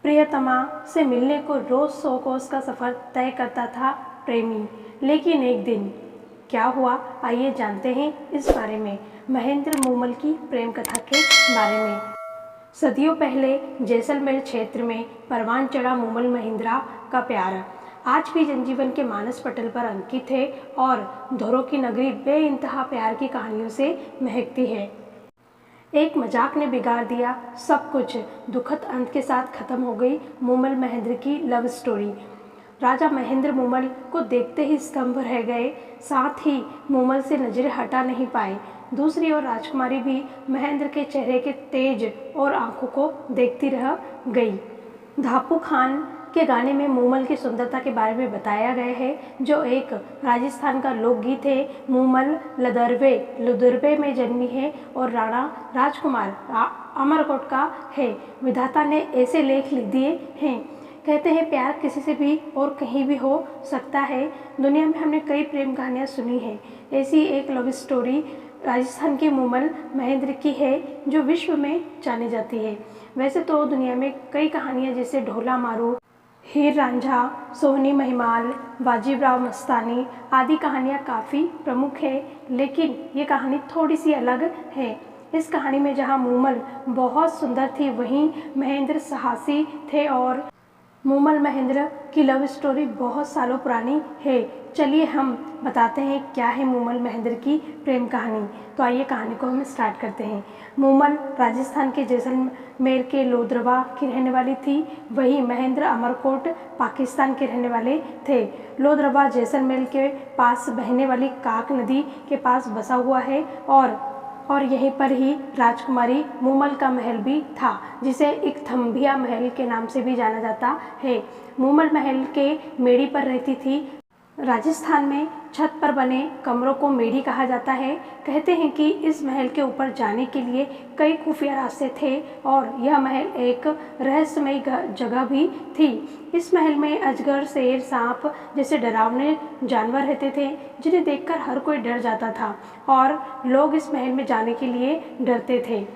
प्रियतमा से मिलने को रोज 100 कोस का सफ़र तय करता था प्रेमी। लेकिन एक दिन क्या हुआ, आइए जानते हैं इस बारे में, महेंद्र मूमल की प्रेम कथा के बारे में। सदियों पहले जैसलमेर क्षेत्र में परवान चढ़ा मूमल महेंद्रा का प्यार आज भी जनजीवन के मानस पटल पर अंकित है और धोरों की नगरी बेइंतहा प्यार की कहानियों से महकती है। एक मजाक ने बिगाड़ दिया सब कुछ, दुखद अंत के साथ खत्म हो गई मूमल महेंद्र की लव स्टोरी। राजा महेंद्र मूमल को देखते ही स्तंभ रह गए, साथ ही मूमल से नजरें हटा नहीं पाए। दूसरी ओर राजकुमारी भी महेंद्र के चेहरे के तेज और आंखों को देखती रह गई। धापू खान के गाने में मूमल की सुंदरता के बारे में बताया गया है, जो एक राजस्थान का लोकगीत है। मूमल लुदरबे में जन्मी है और राणा राजकुमार अमरकोट का है। विधाता ने ऐसे लेख लिख दिए हैं। कहते हैं प्यार किसी से भी और कहीं भी हो सकता है। दुनिया में हमने कई प्रेम कहानियाँ सुनी हैं, ऐसी एक लव स्टोरी राजस्थान के मूमल महेंद्र की है जो विश्व में जानी जाती है। वैसे तो दुनिया में कई कहानियाँ जैसे ढोला मारू, हीर रांझा, सोहनी महिमाल, वाजिबराव मस्तानी आदि कहानियाँ काफ़ी प्रमुख है, लेकिन ये कहानी थोड़ी सी अलग है। इस कहानी में जहाँ मूमल बहुत सुंदर थी, वहीं महेंद्र साहसी थे और मूमल महेंद्र की लव स्टोरी बहुत सालों पुरानी है। चलिए हम बताते हैं क्या है मूमल महेंद्र की प्रेम कहानी। तो आइए कहानी को हम स्टार्ट करते हैं। मूमल राजस्थान के जैसलमेर के लोदरवा की रहने वाली थी, वहीं महेंद्र अमरकोट पाकिस्तान के रहने वाले थे। लोदरवा जैसलमेर के पास बहने वाली काक नदी के पास बसा हुआ है और यहीं पर ही राजकुमारी मूमल का महल भी था, जिसे एक थम्बिया महल के नाम से भी जाना जाता है। मूमल महल के मेड़ी पर रहती थी। राजस्थान में छत पर बने कमरों को मेड़ी कहा जाता है। कहते हैं कि इस महल के ऊपर जाने के लिए कई खुफिया रास्ते थे और यह महल एक रहस्यमयी जगह भी थी। इस महल में अजगर, शेर, सांप जैसे डरावने जानवर रहते थे, जिन्हें देखकर हर कोई डर जाता था और लोग इस महल में जाने के लिए डरते थे।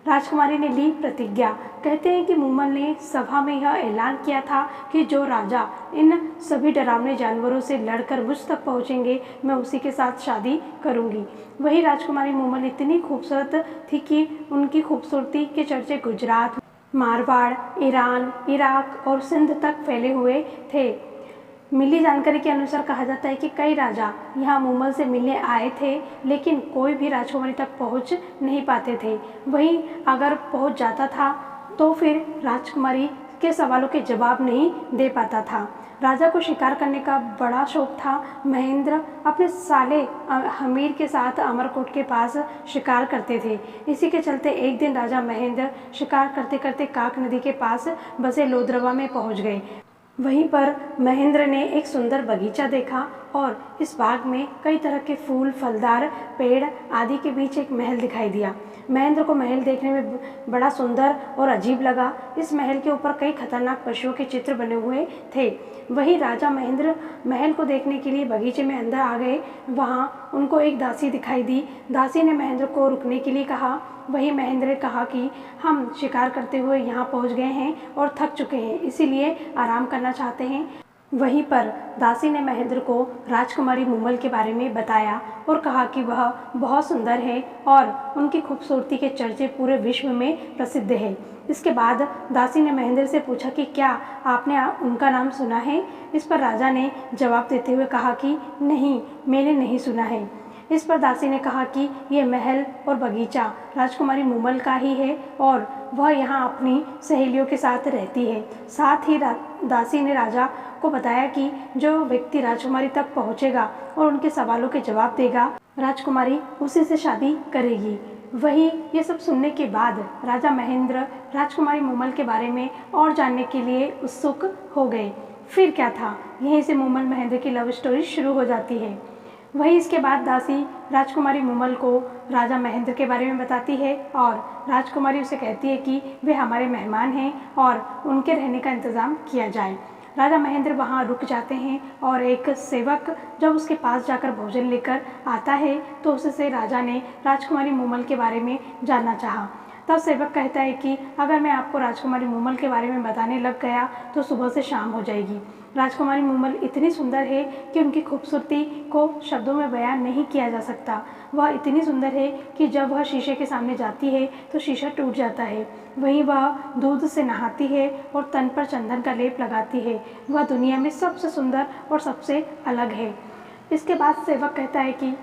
राजकुमारी ने ली प्रतिज्ञा। कहते हैं कि मूमल ने सभा में यह ऐलान किया था कि जो राजा इन सभी डरावने जानवरों से लड़कर मुझ तक पहुंचेंगे, मैं उसी के साथ शादी करूंगी। वही राजकुमारी मूमल इतनी खूबसूरत थी कि उनकी खूबसूरती के चर्चे गुजरात, मारवाड़, ईरान, इराक और सिंध तक फैले हुए थे। मिली जानकारी के अनुसार कहा जाता है कि कई राजा यहाँ मूमल से मिलने आए थे, लेकिन कोई भी राजकुमारी तक पहुँच नहीं पाते थे। वहीं अगर पहुँच जाता था तो फिर राजकुमारी के सवालों के जवाब नहीं दे पाता था। राजा को शिकार करने का बड़ा शौक था। महेंद्र अपने साले हमीर के साथ अमरकोट के पास शिकार करते थे। इसी के चलते एक दिन राजा महेंद्र शिकार करते करते काक नदी के पास बसे लोदरवा में पहुंच गए। वहीं पर महेंद्र ने एक सुंदर बगीचा देखा और इस बाग में कई तरह के फूल, फलदार पेड़ आदि के बीच एक महल दिखाई दिया। महेंद्र को महल देखने में बड़ा सुंदर और अजीब लगा। इस महल के ऊपर कई खतरनाक पशुओं के चित्र बने हुए थे। वहीं राजा महेंद्र महल को देखने के लिए बगीचे में अंदर आ गए। वहाँ उनको एक दासी दिखाई दी। दासी ने महेंद्र को रुकने के लिए कहा। वहीं महेंद्र ने कहा कि हम शिकार करते हुए यहाँ पहुँच गए हैं और थक चुके हैं, इसीलिए आराम करना चाहते हैं। वहीं पर दासी ने महेंद्र को राजकुमारी मूमल के बारे में बताया और कहा कि वह बहुत सुंदर है और उनकी खूबसूरती के चर्चे पूरे विश्व में प्रसिद्ध है। इसके बाद दासी ने महेंद्र से पूछा कि क्या आपने उनका नाम सुना है। इस पर राजा ने जवाब देते हुए कहा कि नहीं, मैंने नहीं सुना है। इस पर दासी ने कहा कि यह महल और बगीचा राजकुमारी मूमल का ही है और वह यहाँ अपनी सहेलियों के साथ रहती है। साथ ही दासी ने राजा को बताया कि जो व्यक्ति राजकुमारी तक पहुँचेगा और उनके सवालों के जवाब देगा, राजकुमारी उसी से शादी करेगी। वहीं ये सब सुनने के बाद राजा महेंद्र राजकुमारी मूमल के बारे में और जानने के लिए उत्सुक हो गए। फिर क्या था, यहीं से मूमल महेंद्र की लव स्टोरी शुरू हो जाती है। वहीं इसके बाद दासी राजकुमारी मूमल को राजा महेंद्र के बारे में बताती है और राजकुमारी उसे कहती है कि वे हमारे मेहमान हैं और उनके रहने का इंतज़ाम किया जाए। राजा महेंद्र वहां रुक जाते हैं और एक सेवक जब उसके पास जाकर भोजन लेकर आता है तो उससे राजा ने राजकुमारी मूमल के बारे में जानना चाहा। तब सेवक कहता है कि अगर मैं आपको राजकुमारी मूमल के बारे में बताने लग गया तो सुबह से शाम हो जाएगी। राजकुमारी मूमल इतनी सुंदर है कि उनकी खूबसूरती को शब्दों में बयान नहीं किया जा सकता। वह इतनी सुंदर है कि जब वह शीशे के सामने जाती है तो शीशा टूट जाता है। वहीं वह दूध से नहाती है और तन पर चंदन का लेप लगाती है। वह दुनिया में सबसे सुंदर और सबसे अलग है। इसके बाद सेवक कहता है कि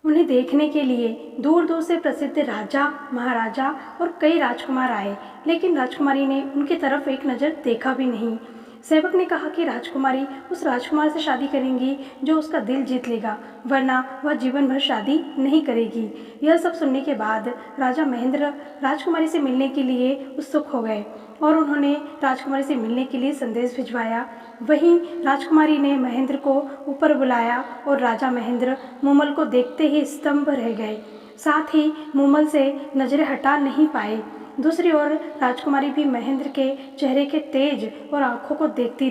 उन्हें देखने के लिए दूर दूर से प्रसिद्ध राजा, महाराजा और कई राजकुमार आए, लेकिन राजकुमारी ने उनकी तरफ एक नज़र देखा भी नहीं। सेवक ने कहा कि राजकुमारी उस राजकुमार से शादी करेंगी जो उसका दिल जीत लेगा, वरना वह जीवन भर शादी नहीं करेगी। यह सब सुनने के बाद राजा महेंद्र राजकुमारी से मिलने के लिए उत्सुक हो गए और उन्होंने राजकुमारी से मिलने के लिए संदेश भिजवाया। वहीं राजकुमारी ने महेंद्र को ऊपर बुलाया और राजा महेंद्र मूमल को देखते ही स्तंभ रह गए, साथ ही मूमल से नजरें हटा नहीं पाए। दूसरी ओर राजकुमारी भी महेंद्र के चेहरे के तेज और आंखों को देखती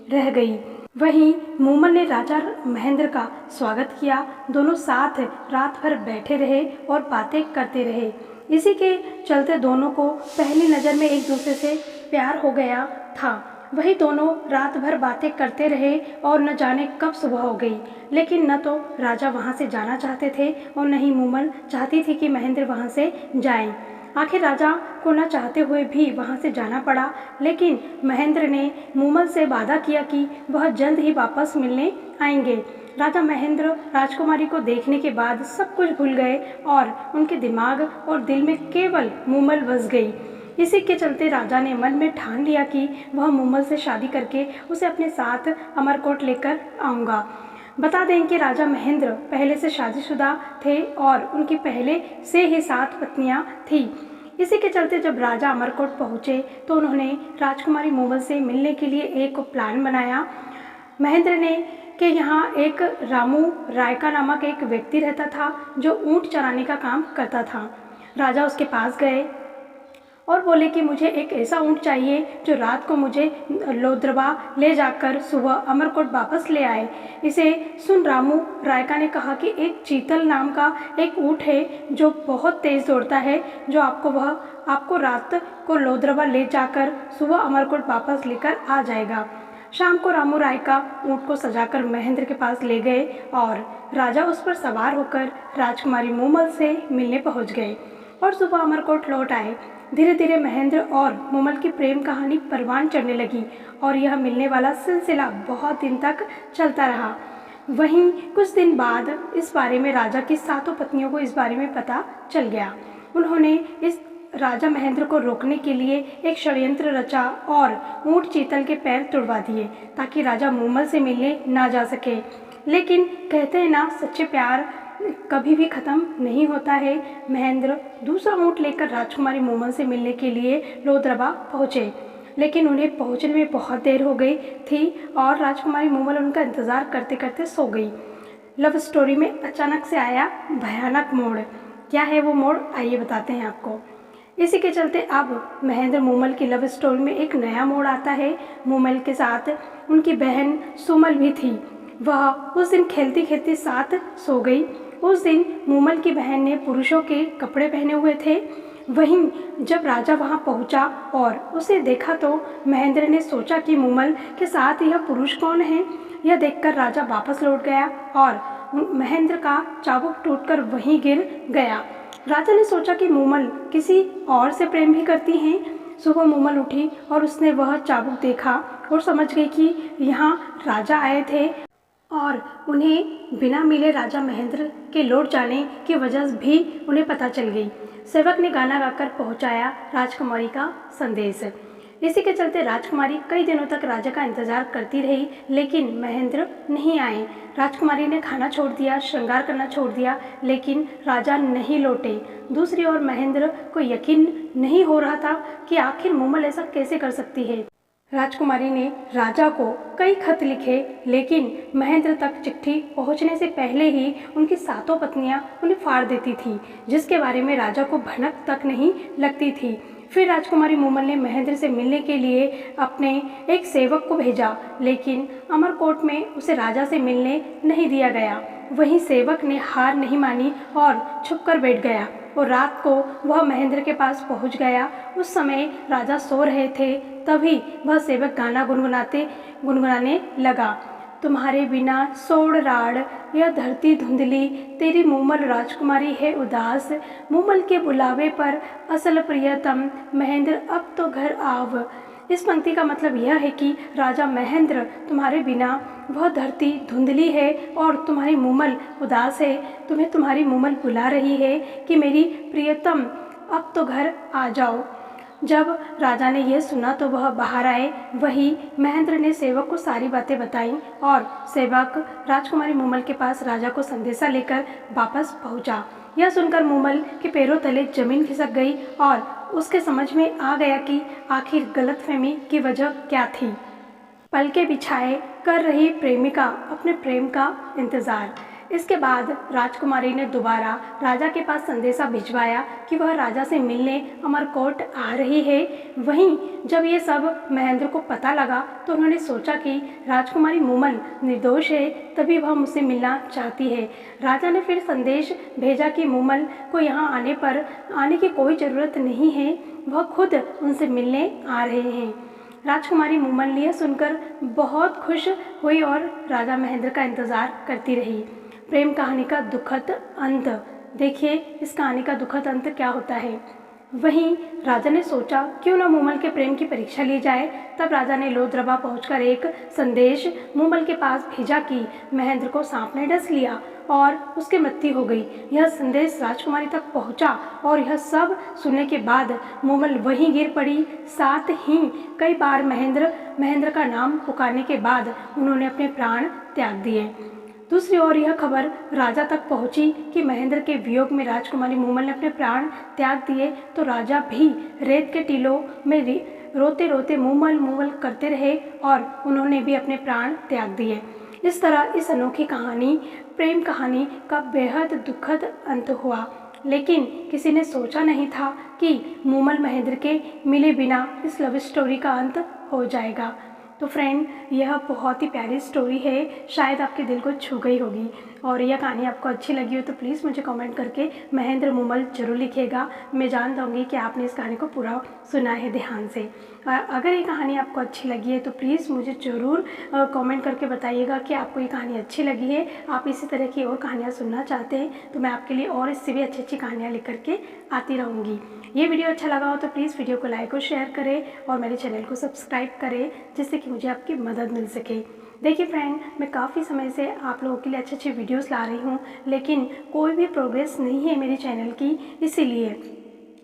रह गई। वहीं मूमल ने राजा महेंद्र का स्वागत किया। दोनों साथ रात भर बैठे रहे और बातें करते रहे। इसी के चलते दोनों को पहली नज़र में एक दूसरे से प्यार हो गया था। वही दोनों रात भर बातें करते रहे और न जाने कब सुबह हो गई, लेकिन न तो राजा वहां से जाना चाहते थे और न ही मूमल चाहती थी कि महेंद्र वहां से जाएं। आखिर राजा को न चाहते हुए भी वहां से जाना पड़ा, लेकिन महेंद्र ने मूमल से वादा किया कि वह जल्द ही वापस मिलने आएंगे। राजा महेंद्र राजकुमारी को देखने के बाद सब कुछ भूल गए और उनके दिमाग और दिल में केवल मूमल बस गई। इसी के चलते राजा ने मन में ठान लिया कि वह मूमल से शादी करके उसे अपने साथ अमरकोट लेकर आऊँगा। बता दें कि राजा महेंद्र पहले से शादीशुदा थे और उनकी पहले से ही 7 पत्नियां थीं। इसी के चलते जब राजा अमरकोट पहुँचे तो उन्होंने राजकुमारी मूमल से मिलने के लिए एक प्लान बनाया। महेंद्र ने कि यहाँ एक रामू रायका नामक एक व्यक्ति रहता था जो ऊँट चराने का काम करता था। राजा उसके पास गए और बोले कि मुझे एक ऐसा ऊँट चाहिए जो रात को मुझे लोद्रबा ले जाकर सुबह अमरकोट वापस ले आए। इसे सुन रामू रायका ने कहा कि एक चीतल नाम का एक ऊँट है जो बहुत तेज़ दौड़ता है, जो आपको रात को लोद्रबा ले जाकर सुबह अमरकोट वापस लेकर आ जाएगा। शाम को रामू रायका ऊँट को सजाकर महेंद्र के पास ले गए और राजा उस पर सवार होकर राजकुमारी मूमल से मिलने पहुँच गए और सुबह अमरकोट लौट आए। धीरे धीरे महेंद्र और मूमल की प्रेम कहानी परवान चढ़ने लगी और यह मिलने वाला सिलसिला बहुत दिन तक चलता रहा। वहीं कुछ दिन बाद इस बारे में राजा की 7 पत्नियों को इस बारे में पता चल गया। उन्होंने इस राजा महेंद्र को रोकने के लिए एक षड्यंत्र रचा और ऊँट चीतल के पैर तुड़वा दिए ताकि राजा मूमल से मिलने ना जा सके। लेकिन कहते हैं ना, सच्चे प्यार कभी भी ख़त्म नहीं होता है। महेंद्र दूसरा ऊँट लेकर राजकुमारी मूमल से मिलने के लिए लोद्रबा पहुँचे, लेकिन उन्हें पहुँचने में बहुत देर हो गई थी और राजकुमारी मूमल उनका इंतज़ार करते करते सो गई। लव स्टोरी में अचानक से आया भयानक मोड़। क्या है वो मोड़, आइए बताते हैं आपको। इसी के चलते अब महेंद्र मूमल की लव स्टोरी में एक नया मोड़ आता है। मूमल के साथ उनकी बहन सुमल भी थी। वह उस दिन खेलती खेलती साथ सो गई। उस दिन मूमल की बहन ने पुरुषों के कपड़े पहने हुए थे। वहीं जब राजा वहां पहुंचा और उसे देखा तो महेंद्र ने सोचा कि मूमल के साथ यह पुरुष कौन है। यह देखकर राजा वापस लौट गया और महेंद्र का चाबुक टूटकर वहीं गिर गया। राजा ने सोचा कि मूमल किसी और से प्रेम भी करती हैं। सुबह मूमल उठी और उसने वह चाबुक देखा और समझ गई कि यहाँ राजा आए थे और उन्हें बिना मिले राजा महेंद्र के लौट जाने की वजह भी उन्हें पता चल गई। सेवक ने गाना गाकर पहुंचाया राजकुमारी का संदेश। इसी के चलते राजकुमारी कई दिनों तक राजा का इंतजार करती रही, लेकिन महेंद्र नहीं आए। राजकुमारी ने खाना छोड़ दिया, श्रृंगार करना छोड़ दिया, लेकिन राजा नहीं लौटे। दूसरी ओर महेंद्र को यकीन नहीं हो रहा था कि आखिर मूमल ऐसा कैसे कर सकती है। राजकुमारी ने राजा को कई खत लिखे, लेकिन महेंद्र तक चिट्ठी पहुंचने से पहले ही उनकी 7 पत्नियां उन्हें फाड़ देती थी, जिसके बारे में राजा को भनक तक नहीं लगती थी। फिर राजकुमारी मूमल ने महेंद्र से मिलने के लिए अपने एक सेवक को भेजा, लेकिन अमरकोट में उसे राजा से मिलने नहीं दिया गया। वहीं सेवक ने हार नहीं मानी और छुपकर बैठ गया। और रात को वह महेंद्र के पास पहुंच गया। उस समय राजा सो रहे थे। तभी वह सेवक गाना गुनगुनाने लगा। तुम्हारे बिना सोड़ राड़ यह धरती धुंधली, तेरी मूमल राजकुमारी है उदास। मूमल के बुलावे पर असल प्रियतम, महेंद्र अब तो घर आव। इस पंक्ति का मतलब यह है कि राजा महेंद्र, तुम्हारे बिना वह धरती धुंधली है और तुम्हारी मूमल उदास है। तुम्हें तुम्हारी मूमल बुला रही है कि मेरी प्रियतम अब तो घर आ जाओ। जब राजा ने यह सुना तो वह बाहर आए। वही महेंद्र ने सेवक को सारी बातें बताईं और सेवक राजकुमारी मूमल के पास राजा को संदेशा लेकर वापस पहुंचा। यह सुनकर मूमल के पैरों तले जमीन खिसक गई और उसके समझ में आ गया कि आखिर गलतफहमी की वजह क्या थी। पलके बिछाए कर रही प्रेमिका अपने प्रेम का इंतज़ार। इसके बाद राजकुमारी ने दोबारा राजा के पास संदेशा भिजवाया कि वह राजा से मिलने अमरकोट आ रही है। वहीं जब ये सब महेंद्र को पता लगा तो उन्होंने सोचा कि राजकुमारी मूमल निर्दोष है, तभी वह मुझसे मिलना चाहती है। राजा ने फिर संदेश भेजा कि मूमल को यहाँ आने की कोई ज़रूरत नहीं है, वह खुद उनसे मिलने आ रहे हैं। राजकुमारी मूमल यह सुनकर बहुत खुश हुई और राजा महेंद्र का इंतज़ार करती रही। प्रेम कहानी का दुखद अंत। देखिए इस कहानी का दुखद अंत क्या होता है। वहीं राजा ने सोचा क्यों न मूमल के प्रेम की परीक्षा ली जाए। तब राजा ने लोहद्रवा पहुंचकर एक संदेश मूमल के पास भेजा कि महेंद्र को सांप ने डस लिया और उसकी मृत्यु हो गई। यह संदेश राजकुमारी तक पहुंचा और यह सब सुनने के बाद मूमल वहीं गिर पड़ी। साथ ही कई बार महेंद्र का नाम पुकारने के बाद उन्होंने अपने प्राण त्याग दिए। दूसरी ओर यह खबर राजा तक पहुंची कि महेंद्र के वियोग में राजकुमारी मूमल ने अपने प्राण त्याग दिए तो राजा भी रेत के टीलों में रोते रोते मूमल मूमल करते रहे और उन्होंने भी अपने प्राण त्याग दिए। इस तरह इस अनोखी कहानी, प्रेम कहानी का बेहद दुखद अंत हुआ। लेकिन किसी ने सोचा नहीं था कि मूमल महेंद्र के मिले बिना इस लव स्टोरी का अंत हो जाएगा। तो फ्रेंड, यह बहुत ही प्यारी स्टोरी है, शायद आपके दिल को छू गई होगी। और यह कहानी आपको अच्छी लगी हो तो प्लीज़ मुझे कमेंट करके महेंद्र मूमल ज़रूर लिखिएगा। मैं जान दूँगी कि आपने इस कहानी को पूरा सुना है ध्यान से। अगर ये कहानी आपको अच्छी लगी है तो प्लीज़ मुझे ज़रूर कमेंट करके बताइएगा कि आपको ये कहानी अच्छी लगी है। आप इसी तरह की और कहानियाँ सुनना चाहते हैं तो मैं आपके लिए और इससे भी अच्छी अच्छी कहानियाँ लेकर के आती रहूँगी। ये वीडियो अच्छा लगा हो तो प्लीज़ वीडियो को लाइक और शेयर करें और मेरे चैनल को सब्सक्राइब करें, जिससे कि मुझे आपकी मदद मिल सके। देखिए फ्रेंड, मैं काफ़ी समय से आप लोगों के लिए अच्छे अच्छे वीडियोस ला रही हूँ, लेकिन कोई भी प्रोग्रेस नहीं है मेरे चैनल की। इसीलिए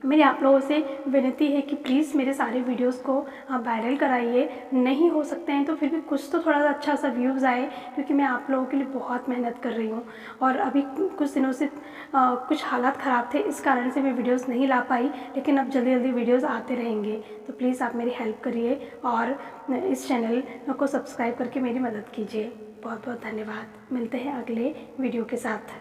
मेरी आप लोगों से विनती है कि प्लीज़ मेरे सारे वीडियोस को आप वायरल कराइए। नहीं हो सकते हैं तो फिर भी कुछ तो थोड़ा सा अच्छा सा व्यूज़ आए, क्योंकि मैं आप लोगों के लिए बहुत मेहनत कर रही हूँ। और अभी कुछ दिनों से कुछ हालात ख़राब थे, इस कारण से मैं वीडियोस नहीं ला पाई, लेकिन अब जल्दी जल्दी वीडियोस आते रहेंगे। तो प्लीज़ आप मेरी हेल्प करिए और इस चैनल को सब्सक्राइब करके मेरी मदद कीजिए। बहुत बहुत धन्यवाद। मिलते हैं अगले वीडियो के साथ।